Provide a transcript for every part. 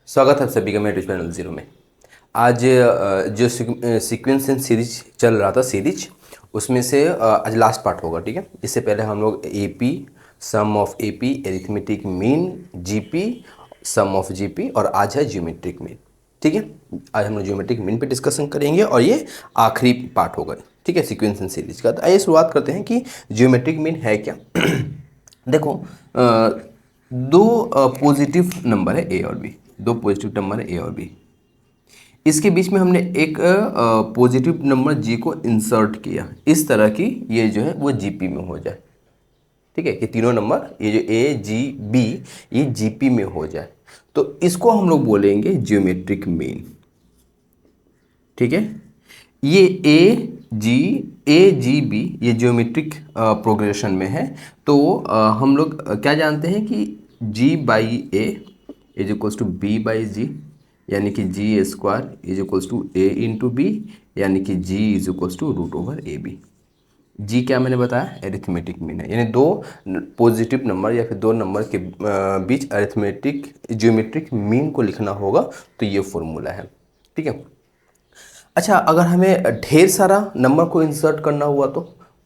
स्वागत है आप सभी का मेरे यूट्यूब चैनल जीरो में। आज जो सीक्वेंस एंड सीरीज चल रहा था सीरीज, उसमें से आज लास्ट पार्ट होगा। ठीक है, इससे पहले हम लोग AP, sum of AP, arithmetic mean, GP, sum of GP और आज है ज्योमेट्रिक मीन। ठीक है, आज हम लोग ज्योमेट्रिक मीन पे डिस्कशन करेंगे और ये आखिरी पार्ट होगा। ठीक है, सीक्वेंस एंड सीरीज का। तो आइए शुरुआत करते हैं कि ज्योमेट्रिक मीन है क्या। देखो, दो पॉजिटिव नंबर है ए और बी, दो पॉजिटिव नंबर है ए और बी। इसके बीच में हमने एक पॉजिटिव नंबर जी को इंसर्ट किया इस तरह की ये जो है वो जीपी में हो जाए। ठीक है, कि तीनों नंबर ये जो ए जी बी ये जीपी में हो जाए, तो इसको हम लोग बोलेंगे ज्योमेट्रिक मीन। ठीक है, ये ए जी बी ये ज्योमेट्रिक प्रोग्रेशन में है। तो हम लोग क्या जानते हैं कि G by A is equals to B by G, यानी कि G square is equals to A into B, यानी कि G is equals to root over A B. G क्या मैंने बताया, एरिथमेटिक मीन है, यानी दो पॉजिटिव नंबर या फिर दो नंबर के बीच अरिथमेटिक ज्योमेट्रिक मीन को लिखना होगा तो ये फॉर्मूला है। ठीक है, अच्छा, अगर हमें ढेर सारा नंबर को इंसर्ट करना हुआ तो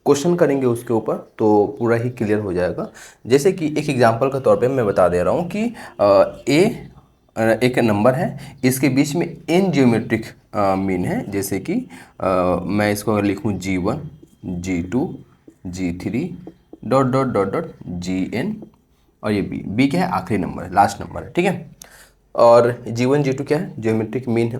क्वेश्चन करेंगे उसके ऊपर तो पूरा ही क्लियर हो जाएगा। जैसे कि एक एग्जांपल के तौर पे मैं बता दे रहा हूँ कि ए एक नंबर है, इसके बीच में एन ज्योमेट्रिक मीन है। जैसे कि मैं इसको अगर लिखूँ G1, G2, G3 dot dot dot dot Gn, और ये बी क्या है, आखिरी नंबर है, लास्ट नंबर है। ठीक है, और G1 G2 क्या है, ज्योमेट्रिक मीन है।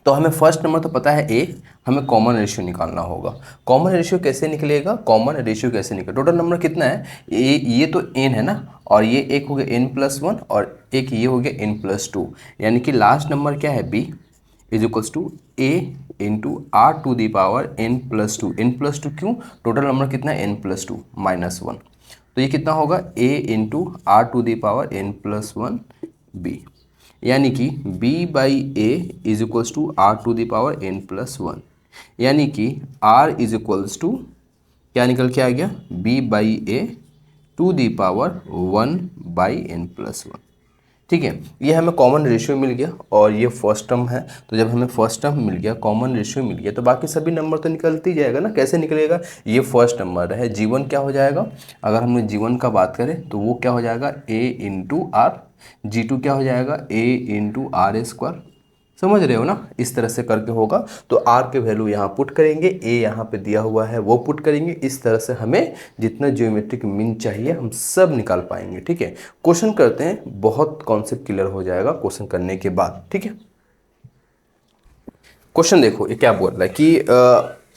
तो हमें फर्स्ट नंबर तो पता है ए, हमें कॉमन रेशियो निकालना होगा। कॉमन रेशियो कैसे निकलेगा, कॉमन रेशियो कैसे निकलेगा, टोटल नंबर कितना है, ये तो एन है ना, और ये एक हो गया n+1 और एक ये हो गया n+2, यानी कि लास्ट नंबर क्या है b is equals to A into r to the power n+2। n+2 क्यों, टोटल नंबर कितना है n+2 -1, तो ये कितना होगा a into r to the power n+1 b, यानी कि b by A is equals to r to the power n+1, यानी कि r इज इक्वल्स टू क्या निकल के आ गया, b by a to the power 1/n+1। ठीक है, ये हमें कॉमन रेशियो मिल गया और ये फर्स्ट टर्म है। तो जब हमें फर्स्ट टर्म मिल गया, कॉमन रेशियो मिल गया, तो बाकी सभी नंबर तो निकलते ही जाएगा ना। कैसे निकलेगा, ये फर्स्ट नंबर है जीवन क्या हो जाएगा, अगर हम जीवन का बात करें तो वो क्या हो जाएगा ए इंटू आर, G2 क्या हो जाएगा ए इंटू आर स्क्वायर। समझ रहे हो ना, इस तरह से करके होगा। तो आर के वैल्यू यहाँ पुट करेंगे, ए यहाँ पे दिया हुआ है वो पुट करेंगे, इस तरह से हमें जितना ज्योमेट्रिक मीन चाहिए हम सब निकाल पाएंगे। ठीक है, क्वेश्चन करते हैं, बहुत कॉन्सेप्ट क्लियर हो जाएगा क्वेश्चन करने के बाद। ठीक है, क्वेश्चन देखो ये क्या बोल रहा है कि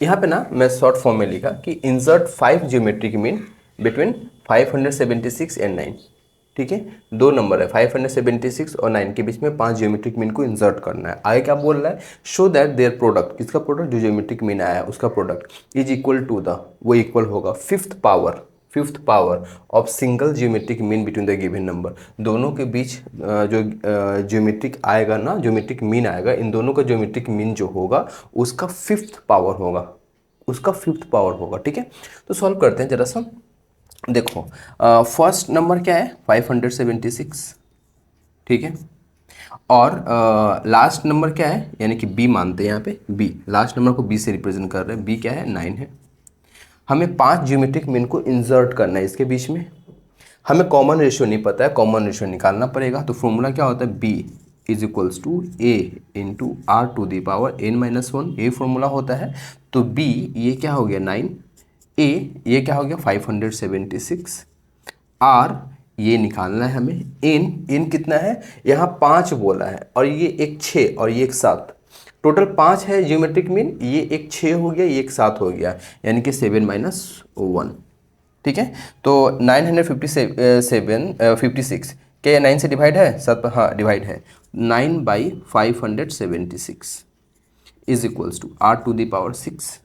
यहाँ पे ना मैं शॉर्ट फॉर्म में लिखा कि insert 5 geometric mean between 576 and 9। ठीक है, दो नंबर है 576 और 9 के बीच में 5 ज्योमेट्रिक मीन को इंसर्ट करना है। आगे क्या बोल रहा है, शो दैट देयर प्रोडक्ट, किसका प्रोडक्ट, जो ज्योमेट्रिक मीन आया है उसका product is equal to the, वो इक्वल होगा fifth power of single geometric mean between the given number. दोनों के बीच जो ज्योमेट्रिक आएगा ना, ज्योमेट्रिक मीन आएगा, इन दोनों का ज्योमेट्रिक मीन जो होगा उसका फिफ्थ पावर होगा, उसका फिफ्थ पावर होगा। ठीक है, तो सॉल्व करते हैं जरा सा। देखो, फर्स्ट नंबर क्या है 576, ठीक है, और लास्ट नंबर क्या है, यानी कि बी मानते हैं यहाँ पे, बी लास्ट नंबर को बी से रिप्रेजेंट कर रहे हैं, बी क्या है 9 है। हमें 5 ज्योमेट्रिक मीन को इंसर्ट करना है इसके बीच में। हमें कॉमन रेशियो नहीं पता है, कॉमन रेशियो निकालना पड़ेगा। तो फॉर्मूला क्या होता है, b is equals to A into r to the power n-1, ये फॉर्मूला होता है। तो बी ये क्या हो गया 9, ए ये क्या हो गया 576, आर ये निकालना है हमें, एन कितना है, यहाँ 5 बोला है और ये एक 6 और ये एक 7, टोटल 5 है ज्योमेट्रिक मीन, ये एक 6 हो गया, ये एक 7 हो गया, यानी कि 7-1। ठीक है, तो 956 क्या ये 9 से डिवाइड है, 7 हाँ डिवाइड है, 9/576 is equals to r to the power 6।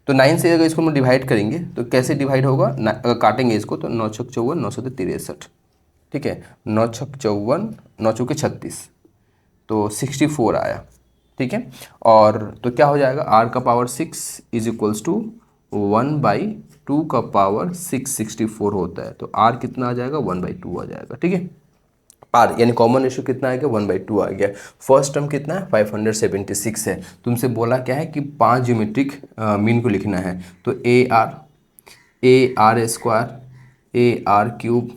तो 9 से अगर इसको हम डिवाइड करेंगे तो कैसे डिवाइड होगा, अगर काटेंगे इसको तो 9 छक 54, 9 7 63। ठीक है, 9 छक 54, 9 चौके 36, तो 64 आया। ठीक है, और तो क्या हो जाएगा, आर का पावर 6 इज इक्वल्स टू 1/2 का पावर 6 64 होता है, तो आर कितना आ जाएगा 1/2 आ जाएगा। ठीक है, आर यानी कॉमन रेशियो कितना आ गया 1/2 आ गया। फर्स्ट टर्म कितना है 576 है। तुमसे बोला क्या है कि 5 ज्योमेट्रिक मीन को लिखना है, तो a r square a r cube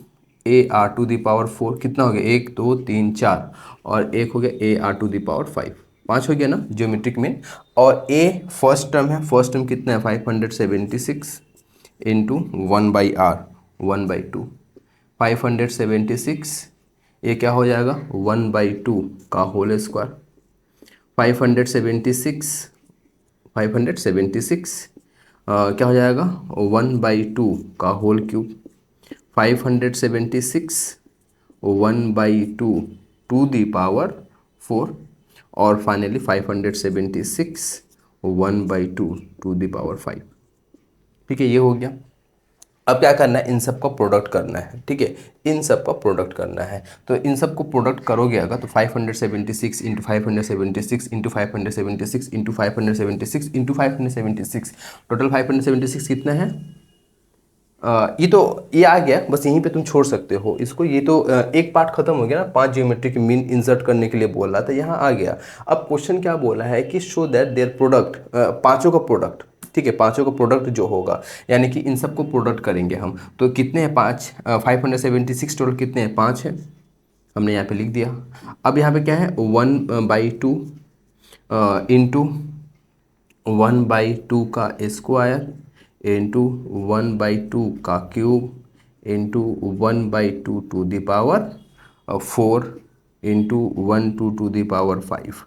a r to the power 4 कितना हो गया 1 2 3 4 और एक हो गया a r to the power 5, 5 हो गया ना ज्योमेट्रिक मीन। और ए फर्स्ट टर्म है, फर्स्ट टर्म कितना है 576 इंटू 1/r 1/2 576 ये क्या हो जाएगा 1/2 का होल स्क्वायर 576 क्या हो जाएगा 1/2 का whole cube 576 1/2 to the power 4 और फाइनली 576 1/2 टू दी पावर 5। ठीक है, ये हो गया। अब क्या करना है, इन सब का प्रोडक्ट करना है। ठीक है, इन सब का प्रोडक्ट करना है, तो इन सब को प्रोडक्ट करोगे अगर तो 576 into 576 into 576 into 576 into 576 total 576 कितना है। ये आ गया, बस यहीं पे तुम छोड़ सकते हो इसको। ये तो एक पार्ट खत्म हो गया ना, 5 ज्योमेट्रिक मीन इंसर्ट करने के लिए बोल रहा था, यहाँ आ गया। अब क्वेश्चन क्या बोला है कि शो दैट देयर प्रोडक्ट, पांचों का प्रोडक्ट। ठीक है, पांचों का प्रोडक्ट जो होगा यानी कि इन सबको प्रोडक्ट करेंगे हम, तो कितने हैं 5, 576 टोटल कितने हैं 5 है, हमने यहाँ पे लिख दिया। अब यहाँ पे क्या है 1/2 इंटू 1/2 का स्क्वायर इंटू 1/2 का cube into 1/2 to the power 4 into 1 to the power 5।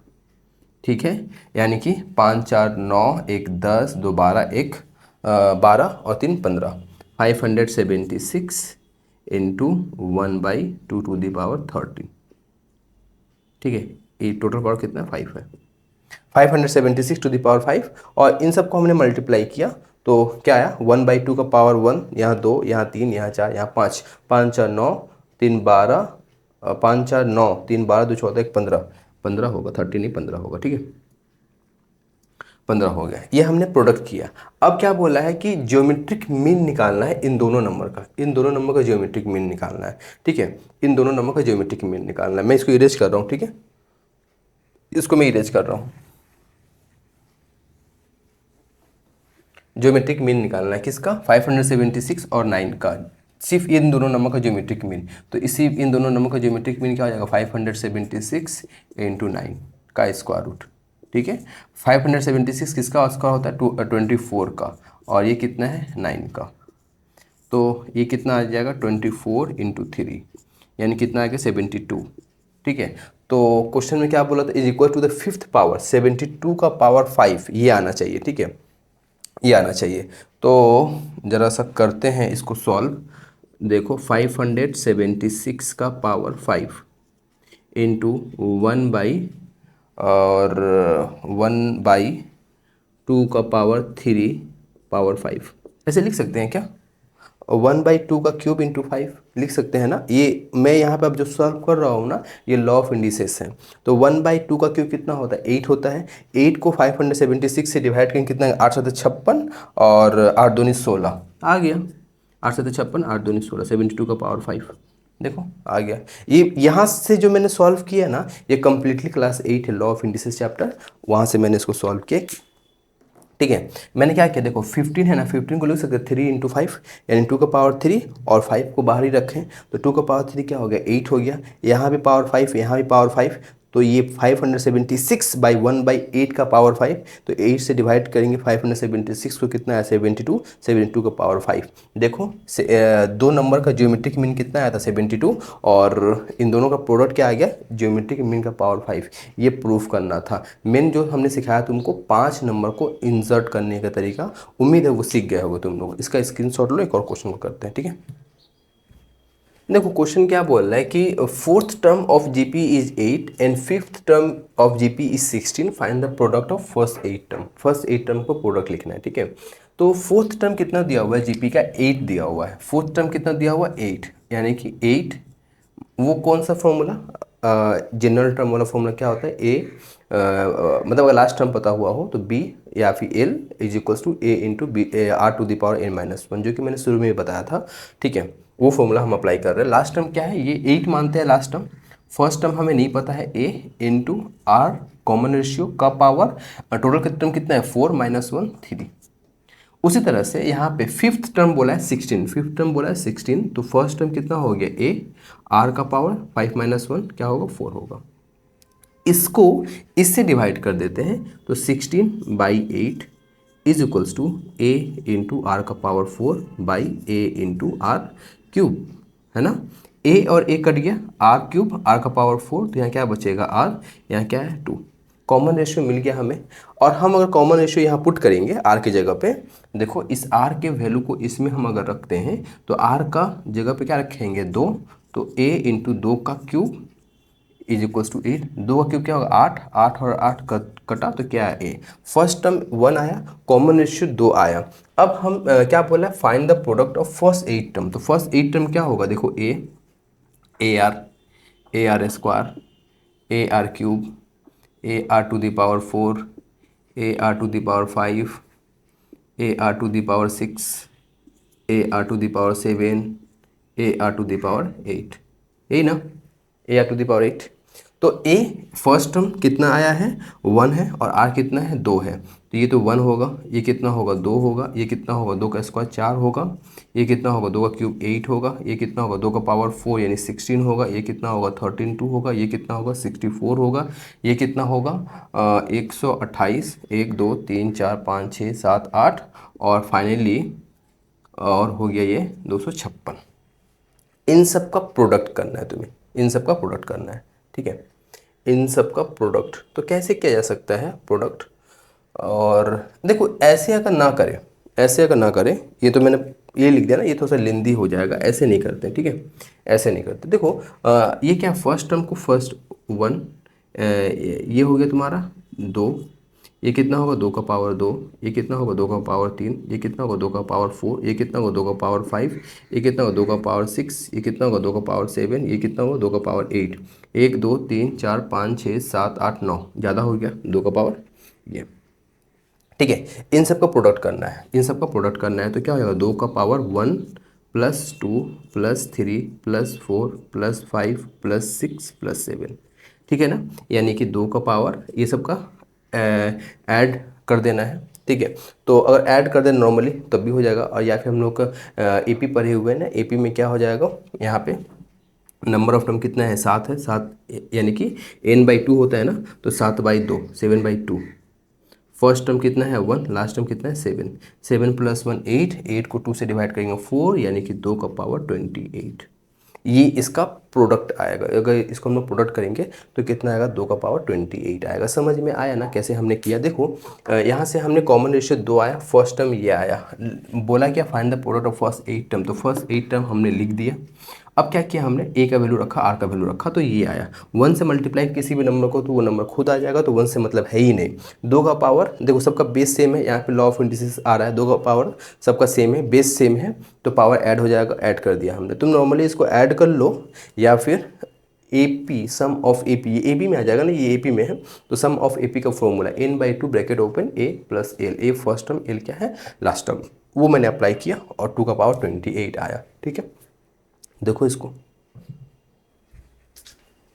ठीक है, यानी कि 5 4 9 1 10 2 12 1 12 और 3 15 576 इंटू 1/2 टू दी पावर 13। ठीक है, ये टोटल पावर कितना 5 है, 576 टू द पावर 5 और इन सबको हमने मल्टीप्लाई किया तो क्या आया 1/2 का पावर 1, यहाँ 2 यहाँ 3 यहाँ 4 यहाँ 5, 5 4 9 3 12 5 4 9 3 12 2 14 1 15 15 होगा, 13 नहीं 15 होगा। ठीक है, 15 हो गया। ये हमने प्रोडक्ट किया। अब क्या बोला है कि ज्योमेट्रिक मीन निकालना है इन दोनों नंबर का, इन दोनों नंबर का ज्योमेट्रिक मीन निकालना है। ठीक है, इन दोनों नंबर का ज्योमेट्रिक मीन निकालना है। मैं इसको इरेज कर रहा हूँ। ठीक है, इसको मैं इरेज कर रहा हूँ। ज्योमेट्रिक मीन निकालना है किसका 576 और 9 का, सिर्फ इन दोनों नंबर का ज्योमेट्रिक मीन। तो इसी इन दोनों नंबर का ज्योमेट्रिक मीन क्या हो जाएगा 576 इंटू 9 का स्क्वायर रूट। ठीक है, 576 किसका स्क्वायर होता है 24 का, और ये कितना है 9 का, तो ये कितना आ जाएगा 24 इंटू 3 यानी कितना आ गया 72। ठीक है, तो क्वेश्चन में क्या बोला था is equal to the fifth power 72 का पावर 5, ये आना चाहिए। ठीक है, ये आना चाहिए। तो ज़रा सा करते हैं इसको सॉल्व। देखो 576 का पावर 5 इंटू 1/2 का पावर 3 पावर 5 ऐसे लिख सकते हैं क्या, 1/2 का क्यूब इंटू 5 लिख सकते हैं ना। ये मैं यहाँ पे अब जो सॉल्व कर रहा हूँ ना, ये लॉ ऑफ इंडिसेस है। तो 1/2 का क्यूब कितना होता है 8 होता है, 8 को 576 से डिवाइड करेंगे कितना 8 7 56 और 8 दूनी 16 आ गया, 8 7 56 8 दूनी 16 72 का पावर 5 देखो आ गया। ये यहाँ से जो मैंने सॉल्व किया ना, ये कम्प्लीटली क्लास 8 है, लॉ ऑफ इंडिसेस चैप्टर, वहाँ से मैंने इसको सॉल्व किया। ठीक है, मैंने क्या किया देखो 15 है ना, 15 को लिख सकते 3 इंटू 5 यानी 2 का पावर 3 और 5 को बाहर ही रखें तो 2 का पावर 3 क्या हो गया 8 हो गया, यहाँ भी पावर 5 यहाँ भी पावर 5, तो ये 576 बाई 1/8 का पावर 5, तो 8 से डिवाइड करेंगे 576 को कितना है 72, 72 का पावर 5। देखो दो नंबर का ज्योमेट्रिक मीन कितना आया था 72 और इन दोनों का प्रोडक्ट क्या आ गया ज्योमेट्रिक मीन का पावर 5। ये प्रूफ करना था। मेन जो हमने सिखाया तुमको 5 नंबर को इंसर्ट करने का तरीका, उम्मीद है वो सीख गए होगे तुम लोग। इसका स्क्रीनशॉट लो, एक और क्वेश्चन को करते हैं। ठीक है, देखो क्वेश्चन क्या बोल रहा है कि fourth term of GP is 8 and fifth term of GP is 16, find the product of first 8 term. First 8 term को प्रोडक्ट लिखना है। ठीक है, तो फोर्थ टर्म कितना दिया हुआ है जीपी का 8 दिया हुआ है, फोर्थ टर्म कितना दिया हुआ है 8, यानी कि 8 वो कौन सा फॉर्मूला जनरल टर्म वाला फॉर्मूला क्या होता है ए मतलब अगर लास्ट टर्म पता हुआ हो तो बी या फिर l is equals to A into b r to the power n-1, जो कि मैंने शुरू में ही बताया था, ठीक है। वो फॉर्मूला हम अप्लाई कर रहे हैं। लास्ट टर्म क्या है, ये 8 मानते हैं लास्ट टर्म। फर्स्ट टर्म हमें नहीं पता है, ए इंटू आर कॉमन रेशियो का पावर, टोटल का टर्म कितना है 4 - 1 3। उसी तरह से यहाँ पे फिफ्थ टर्म बोला है 16, फिफ्थ टर्म बोला है 16, तो फर्स्ट टर्म कितना हो गया, ए आर का पावर 5 - 1 क्या होगा 4 होगा। इसको इससे डिवाइड कर देते हैं, तो 16/8 is equals to A into R का power 4 by A into R cube, है ना। ए और ए कट गया, आर क्यूब आर का पावर 4, तो यहाँ क्या बचेगा आर, यहाँ क्या है 2। कॉमन रेशियो मिल गया हमें। और हम अगर कॉमन रेशियो यहाँ पुट करेंगे आर की जगह पे, देखो इस आर के वैल्यू को इसमें हम अगर रखते हैं तो आर का जगह पे क्या रखेंगे 2, तो ए इंटू 2 का क्यूब इज इक्वल्स टू 8, 2 का क्यूब क्या होगा 8, 8 और 8 कटा तो क्या है ए। फर्स्ट टर्म 1 आया, कॉमन रेशियो 2 आया। अब हम क्या बोला है, find the product of first 8 term. तो फर्स्ट 8 टर्म क्या होगा, देखो a r square, a r cube, a r to the power 4, a r to the power 5, a r to the power 6, a r to the power 7, a r to the power 8, यही ना, a r to the power 8। तो ए first term कितना आया है 1 है, और are कितना है 2 है, तो ये तो 1 होगा, ये कितना होगा 2 होगा, ये कितना होगा 2 का स्क्वायर 4 होगा, ये कितना होगा 2 का क्यूब 8 होगा, ये कितना होगा 2 का पावर 4 यानी 16 होगा, ये कितना होगा 13 2 होगा, ये कितना होगा 64 होगा, ये कितना होगा 128, 1 2 3 4 5 6 7 8, और फाइनली और हो गया ये 256। इन सब का प्रोडक्ट करना है तुम्हें, इन सब का प्रोडक्ट करना है, ठीक है। इन सब का प्रोडक्ट तो कैसे किया जा सकता है प्रोडक्ट, और देखो ऐसे अगर ना करें, ऐसे अगर ना करें, ये तो मैंने ये लिख दिया ना, ये थोड़ा सा लेंदी हो जाएगा, ऐसे नहीं करते, ठीक है, ऐसे नहीं करते। देखो ये क्या, फर्स्ट टर्म को फर्स्ट 1, ये हो गया तुम्हारा 2, ये कितना होगा 2 का पावर 2, ये कितना होगा 2 का पावर 3, ये कितना होगा 2 का पावर 4, ये कितना होगा 2 का पावर 5, ये कितना होगा 2 का पावर 6, ये कितना होगा 2 का पावर 7, ये कितना होगा 2 का पावर 8, 1 2 3 4 5 6 7 8 9, ज़्यादा हो गया 2 का पावर ये, ठीक है। इन सब का प्रोडक्ट करना है, इन सब का प्रोडक्ट करना है, तो क्या हो जाएगा 2 का पावर 1 + 2 + 3 + 4 + 5 + 6 + 7, ठीक है ना। यानी कि 2 का पावर ये सब का ऐड कर देना है, ठीक है। तो अगर ऐड कर देना नॉर्मली तब भी हो जाएगा, और या फिर हम लोग एपी पढ़े हुए हैं ना, एपी में क्या हो जाएगा, यहाँ पे नंबर ऑफ टर्म कितना है 7 है, 7 यानी कि n/2 होता है ना, तो 7/2 7/2। फर्स्ट टर्म कितना है 1, लास्ट टर्म कितना है 7, 7 + 1 8, 8 को 2 से डिवाइड करेंगे 4, यानी कि 2 का पावर 28। ये इसका प्रोडक्ट आएगा। अगर इसको हम लोग प्रोडक्ट करेंगे तो कितना आएगा 2 का पावर 28 आएगा। समझ में आया ना कैसे हमने किया। देखो यहाँ से हमने कॉमन रेशियो 2 आया, फर्स्ट टर्म ये आया, बोला क्या find the product of first 8 term, तो फर्स्ट 8 टर्म हमने लिख दिया। अब क्या किया हमने, ए का वैल्यू रखा, आर का वैल्यू रखा, तो ये आया। 1 से मल्टीप्लाई किसी भी नंबर को तो वो नंबर खुद आ जाएगा, तो 1 से मतलब है ही नहीं। 2 का पावर देखो सबका बेस सेम है, यहाँ पे लॉ ऑफ इंडिसेस आ रहा है, 2 का पावर सबका सेम है, बेस सेम है, तो पावर ऐड हो जाएगा, ऐड कर दिया हमने। तुम नॉर्मली इसको ऐड कर लो, या फिर AP सम ऑफ AP, ये AP में आ जाएगा ना, ये AP में है, तो सम ऑफ AP का formula n/2 bracket open A + L, A first term, L क्या है लास्ट टर्म, वो मैंने अप्लाई किया और 2 का पावर 28 आया, ठीक है। देखो इसको,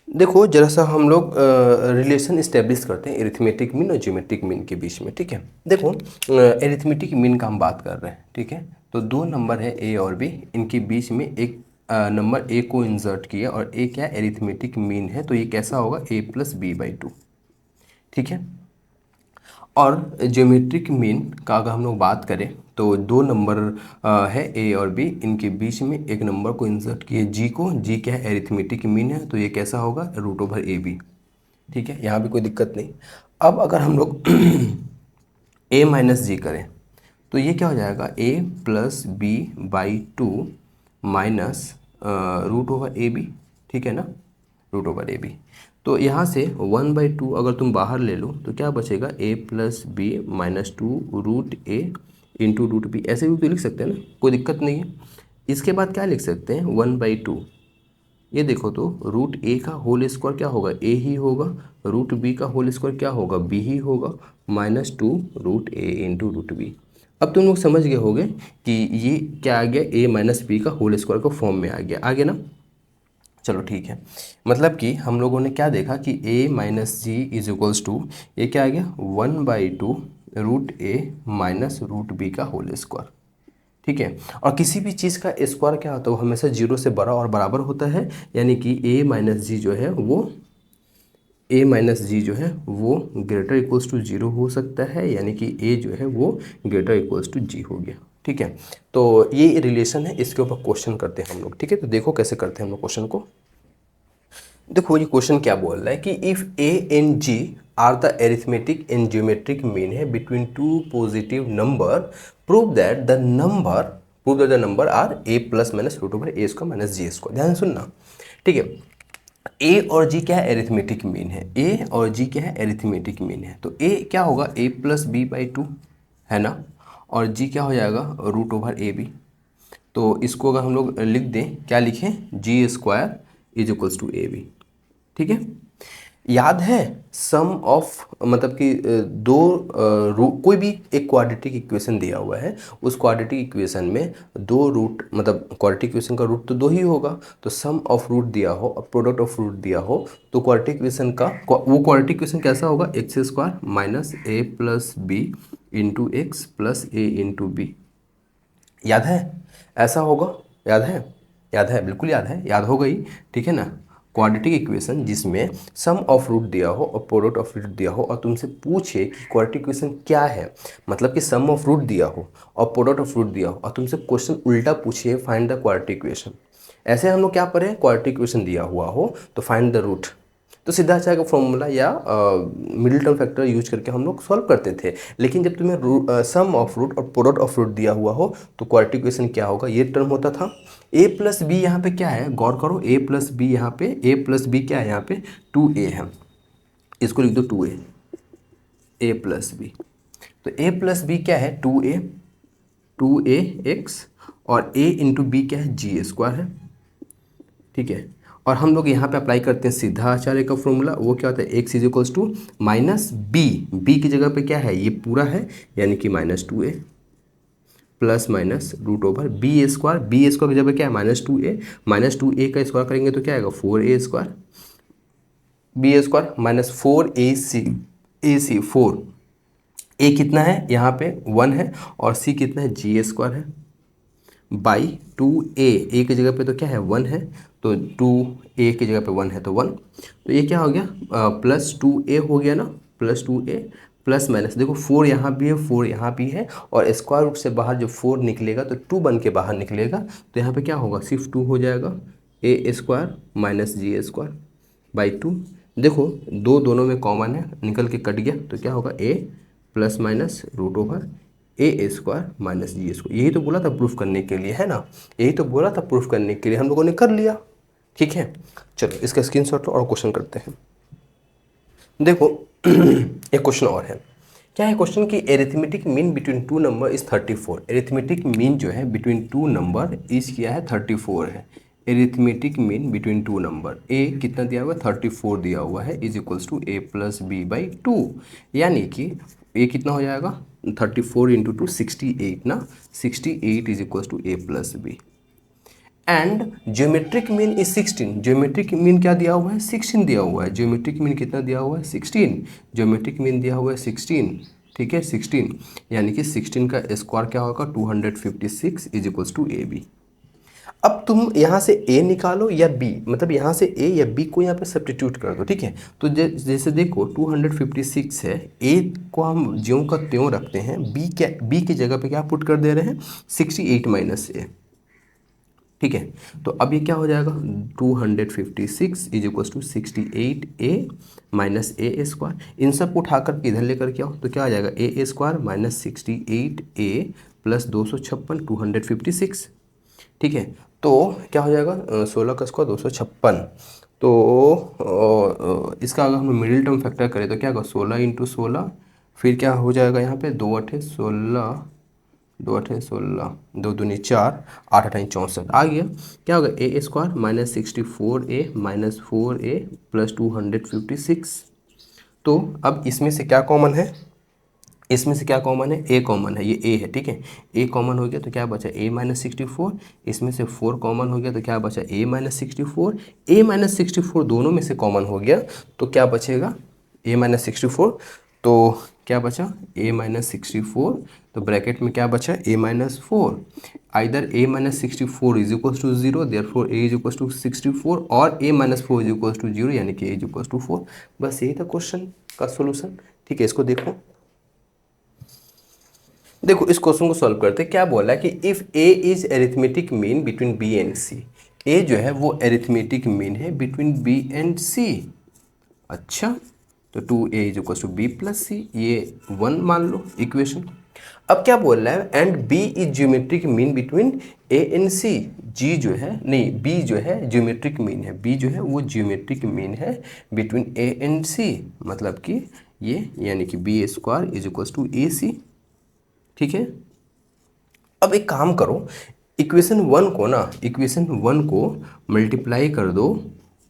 देखो जरा सा हम लोग रिलेशन इस्टेब्लिश करते हैं एरिथमेटिक मीन और ज्योमेट्रिक मीन के बीच में, ठीक है। देखो एरिथमेटिक मीन का हम बात कर रहे हैं, ठीक है। तो 2 नंबर है A और B, इनके बीच में एक नंबर A को इंसर्ट किया, और A क्या एरिथमेटिक मीन है, तो ये कैसा होगा A + B/2, ठीक है। और ज्योमेट्रिक मीन का अगर हम लोग बात करें तो 2 नंबर है A और B, इनके बीच में एक नंबर को इंसर्ट किए G को, G क्या है एरिथमेटिक मीन है, तो ये कैसा होगा √AB, ठीक है, यहाँ भी कोई दिक्कत नहीं। अब अगर हम लोग A - G करें तो ये क्या हो जाएगा A + B/2 माइनस √AB, ठीक है ना, √AB। तो यहाँ से 1/2 अगर तुम बाहर ले लो तो क्या बचेगा A + B - 2 √A into √B, ऐसे भी तो लिख सकते हैं ना, कोई दिक्कत नहीं है। इसके बाद क्या लिख सकते हैं 1/2 ये देखो तो रूट ए का होल स्क्वायर क्या होगा, ए ही होगा, रूट बी का होल स्क्वायर क्या होगा, बी ही होगा, -2 root A into root B. अब तुम लोग समझ गए होगे कि ये क्या आ गया, ए माइनस बी का होल स्क्वायर का फॉर्म में आ गया ना। चलो ठीक है, मतलब कि हम लोगों ने क्या देखा कि a minus g is equals to, ये क्या आ गया 1/2 रूट ए माइनस रूट बी का होल स्क्वायर। ठीक है, और किसी भी चीज़ का स्क्वायर क्या होता है, वो हमेशा जीरो से बड़ा और बराबर होता है, यानी कि a माइनस जी जो है वो ग्रेटर इक्वल्स टू जीरो हो सकता है, यानी कि a जो है वो ग्रेटर इक्वल्स टू जी हो गया। ठीक है, तो ये रिलेशन है, इसके ऊपर क्वेश्चन करते हैं हम लोग। ठीक है, तो देखो कैसे करते हैं हम लोग क्वेश्चन को। देखो ये क्वेश्चन क्या बोल रहा है कि if A and G are the arithmetic and geometric mean है between two positive number, prove that the number are A plus minus root over A square minus G square. ध्यान से सुनना, ठीक है। ए और जी क्या है, एरिथमेटिक मीन है। ए और जी क्या है, एरिथमेटिक मीन है। तो ए क्या होगा, ए प्लस बी बाई 2 है ना, और जी क्या हो जाएगा, रूट ओवर ए बी। तो इसको अगर हम लोग लिख दें, क्या लिखें, G square is equals to A B. ठीक है, याद है सम ऑफ, मतलब कि कोई भी एक क्वाड्रेटिक इक्वेशन दिया हुआ है, उस क्वाड्रेटिक इक्वेशन में दो रूट, मतलब क्वाड्रेटिक इक्वेशन का रूट तो दो ही होगा, तो सम ऑफ रूट दिया हो और प्रोडक्ट ऑफ रूट दिया हो, तो क्वाड्रेटिक इक्वेशन का वो क्वाड्रेटिक इक्वेशन कैसा होगा, X square minus A plus B into X plus A into B. याद है, ऐसा होगा, याद है, याद है, बिल्कुल याद है, याद हो गई। ठीक है ना, क्वाड्रेटिक इक्वेशन जिसमें सम ऑफ रूट दिया हो और प्रोडक्ट ऑफ रूट दिया हो, और तुमसे पूछे कि क्वाड्रेटिक इक्वेशन क्या है, मतलब कि सम ऑफ रूट दिया हो और प्रोडक्ट ऑफ रूट दिया हो, और तुमसे क्वेश्चन उल्टा पूछिए फाइंड द क्वाड्रेटिक इक्वेशन। ऐसे हम लोग क्या पढ़े, क्वाड्रेटिक इक्वेशन दिया हुआ हो तो फाइंड द रूट, तो सीधा अच्छा का फॉर्मूला या मिडिल टर्म फैक्टर यूज करके हम लोग सॉल्व करते थे। लेकिन जब तुम्हें सम ऑफ रूट और प्रोडक्ट ऑफ रूट दिया हुआ हो तो क्वाड्रेटिक इक्वेशन क्या होगा, ये टर्म होता था। ए प्लस बी यहाँ पे क्या है, गौर करो, ए प्लस बी यहाँ पे, ए प्लस बी क्या है यहाँ पे, 2a है, इसको लिख दो 2a, ए प्लस बी। तो ए प्लस बी क्या है, 2a एक्स, और a इंटू बी क्या है, जी स्क्वायर है। ठीक है, और हम लोग यहाँ पे अप्लाई करते हैं सीधा आचार्य का फॉर्मूला, वो क्या होता है, x is equals to minus b, b की जगह पे क्या है, ये पूरा है, यानी कि -2a plus minus root over b square, b square की जगह पे क्या है, -2a का स्क्वायर करेंगे तो क्या आएगा, 4a square, b square minus 4ac 4, a कितना है यहाँ पे 1 है, और सी कितना है, जी स्क्वायर है, बाई 2a, ए की जगह पे तो क्या है 1 है, तो 2a की जगह पे 1 है तो 1, तो ये क्या हो गया, +2a हो गया ना, +2a प्लस माइनस, देखो 4 यहाँ भी है, 4 यहाँ भी है, और स्क्वायर रूट से बाहर जब 4 निकलेगा तो 2 बन के बाहर निकलेगा, तो यहाँ पे क्या होगा, सिर्फ 2 हो जाएगा, A square minus G square by 2। देखो दोनों में कॉमन है, निकल के कट गया, तो क्या होगा, ए plus minus root over A square minus G square. यही तो बोला था प्रूफ करने के लिए, है ना, यही तो बोला था प्रूफ करने के लिए, हम लोगों ने कर लिया। ठीक है, चलो इसका स्क्रीनशॉट लो और क्वेश्चन करते हैं। देखो एक क्वेश्चन और है, क्या है क्वेश्चन की, arithmetic mean between two number is 34। Arithmetic mean जो है बिटवीन टू नंबर इज क्या है, 34 है। Arithmetic mean between two number, A कितना दिया हुआ है, 34 दिया हुआ है, is equals to A plus B by 2, यानी कि ए कितना हो जाएगा, 34 इंटू 2 68 ना, 68 is equals to A plus b. And geometric mean is 16। Geometric mean क्या दिया हुआ है, 16 दिया हुआ है। ज्योमेट्रिक मीन कितना दिया हुआ है, 16। ज्योमेट्रिक मीन दिया हुआ है 16, ठीक है 16, यानी कि 16 का स्क्वायर क्या होगा, 256 is equals to A b. अब तुम यहाँ से a निकालो या b, मतलब यहाँ से a या b को यहाँ पे सब्स्टिट्यूट कर दो। ठीक है, तो जैसे देखो 256 है, a को हम ज्यों का त्यों रखते हैं, b की जगह पे क्या पुट कर दे रहे हैं, 68 माइनस a। ठीक है, तो अब ये क्या हो जाएगा, 256 is equal to 68a minus A square. इन सब को उठाकर इधर लेकर के आओ तो क्या आ जाएगा, A square minus 68a plus 256, 256। ठीक है, तो क्या हो जाएगा, 16 का स्क्वायर 256, तो इसका अगर हम मिडिल टर्म फैक्टर करें तो क्या होगा, 16 इंटू 16, फिर क्या हो जाएगा यहाँ पे 2 8 16 2 8 16, 2 दूनी 4, 8 8 64 आ गया। क्या होगा A square minus 64a minus 4a plus 256। तो अब इसमें से क्या कॉमन है, इसमें से क्या कॉमन है, ए कॉमन है, ये ए है, ठीक है। ए कॉमन हो गया तो क्या बचा ए माइनस 64, इसमें से 4 कॉमन हो गया तो क्या बचा ए माइनस 64, ए माइनस 64 दोनों में से कॉमन हो गया तो क्या बचेगा ए माइनस 64। तो क्या बचा ए माइनस 64, तो ब्रैकेट में क्या बचा A minus 4। Either A minus 64 is equal to 0, therefore A is equal to 64, और A minus 4 is equal to 0 यानी कि ए इज इक्वल टू 4। बस यही था क्वेश्चन का सोल्यूशन, ठीक है। इसको देखो, देखो इस क्वेश्चन को सॉल्व करते, क्या बोला कि if A is arithmetic mean between B and C, A जो है वो एरिथमेटिक मीन है बिटवीन बी एंड सी। अच्छा, तो 2a is equal to B plus C, ये 1 मान लो इक्वेशन। अब क्या बोल रहा है, and b is geometric mean between a and c, g जो है नहीं b जो है ज्योमेट्रिक मीन है, b जो है वो ज्योमेट्रिक मीन है बिटवीन a एंड c, मतलब कि ये यानी कि B square is equal to A C, ठीक है। अब एक काम करो, इक्वेशन 1 को ना, इक्वेशन 1 को मल्टीप्लाई कर दो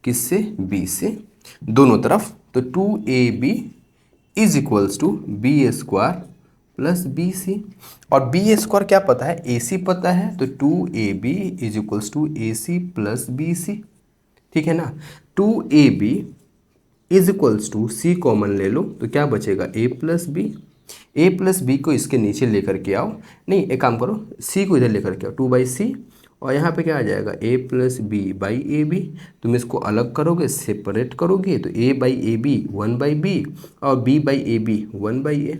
किससे, b से, दोनों तरफ। तो 2ab is equals to b square plus b c, और बी स्क्वायर क्या पता है, ए सी पता है, तो 2ab is equals to A c plus b c, ठीक है ना। 2ab is equals to c common ले लो तो क्या बचेगा a plus b, a plus b को इसके नीचे लेकर के आओ, नहीं एक काम करो सी को इधर लेकर के आओ, 2/c, और यहाँ पे क्या आ जाएगा a plus B by a b. तुम इसको अलग करोगे, सेपरेट करोगे, तो a by a B 1/b और b by a B 1/a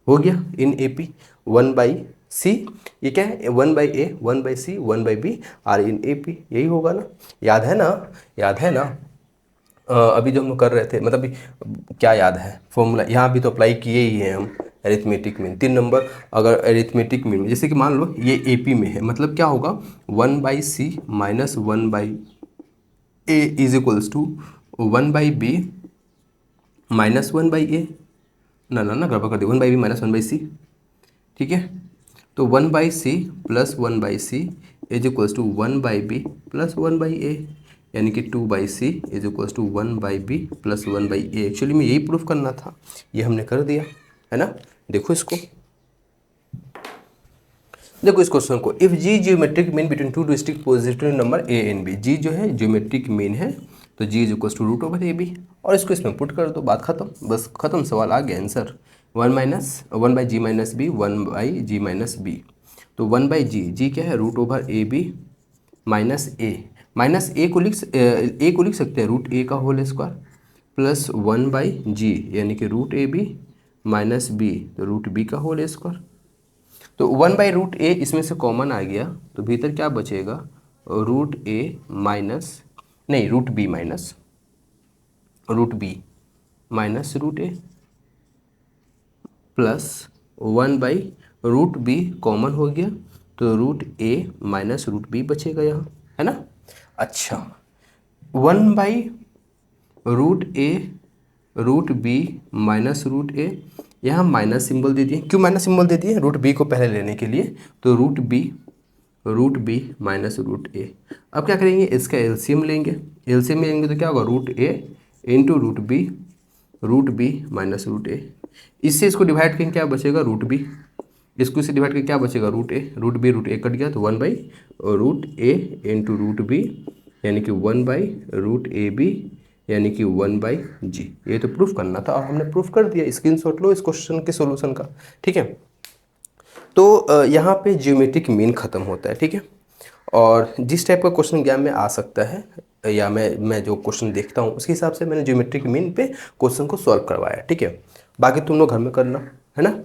हो गया इन ए पी 1/c। ये क्या है 1/a 1/c 1/b और इन ए पी, यही होगा ना, याद है ना, याद है ना। अभी जो हम लोग कर रहे थे, मतलब क्या याद है फॉर्मूला, यहाँ भी तो अप्लाई किए ही हैं हम, एरिथमेटिक मीन 3 नंबर। अगर एरिथमेटिक मीन में जैसे कि मान लो ये एपी में है, मतलब क्या होगा 1/c minus 1/a is equals to 1/b minus 1/a, ना गड़बड़ कर दी, 1/b माइनस 1/c, ठीक है। तो 1/c plus 1/c is equals to 1/b plus 1/a, यानी कि 2/c is equals to 1/b plus 1/a। Actually में यही प्रूफ करना था, ये हमने कर दिया है ना। देखो इसको, देखो इस क्वेश्चन को, if G geometric mean between two distinct positive number A and B, G जो है जियोमेट्रिक मीन है तो जी is equals to root over A B, और इसको इसमें पुट कर दो, बात खत्म, बस खत्म, सवाल आ गया answer. 1/g minus B 1/g minus B, तो 1/g, जी क्या है root over A B minus A को लिख सकते हैं रूट ए का होल स्क्वायर प्लस 1/g यानी कि root a B minus B, तो रूट बी का होल स्क्वायर। तो 1/√a इसमें से कॉमन आ गया तो भीतर क्या बचेगा, रूट ए माइनस, नहीं root B minus root A plus 1/√b common हो गया तो रूट ए माइनस रूट बी बचेगा यहाँ, है ना। अच्छा, 1/√a root B minus root A, यहाँ माइनस सिंबल दे दिए, क्यों माइनस सिंबल दे दिए, रूट बी को पहले लेने के लिए, तो रूट बी माइनस रूट ए। अब क्या करेंगे, इसका एलसीएम लेंगे, एलसीएम लेंगे तो क्या होगा root A into root B minus root A. इससे इसको डिवाइड करेंगे क्या बचेगा रूट बी, इसको इससे डिवाइड करके क्या बचेगा रूट ए कट गया तो 1/√a इंटू रूट बी यानी कि 1/√ab यानी कि 1/g। ये तो प्रूफ करना था और हमने प्रूफ कर दिया, स्क्रीनशॉट लो इस क्वेश्चन के सॉल्यूशन का, ठीक है। तो यहाँ पे ज्योमेट्रिक मीन खत्म होता है, ठीक है। और जिस टाइप का क्वेश्चन एग्जाम में आ सकता है, या मैं जो क्वेश्चन देखता हूँ उसके हिसाब से मैंने ज्योमेट्रिक मीन पे क्वेश्चन को सॉल्व करवाया, ठीक है। बाकी तुम लोग घर में करना, है ना।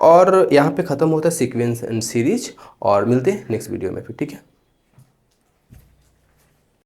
और यहाँ पे ख़त्म होता है सीक्वेंस एंड सीरीज, और मिलते हैं नेक्स्ट वीडियो में फिर, ठीक है।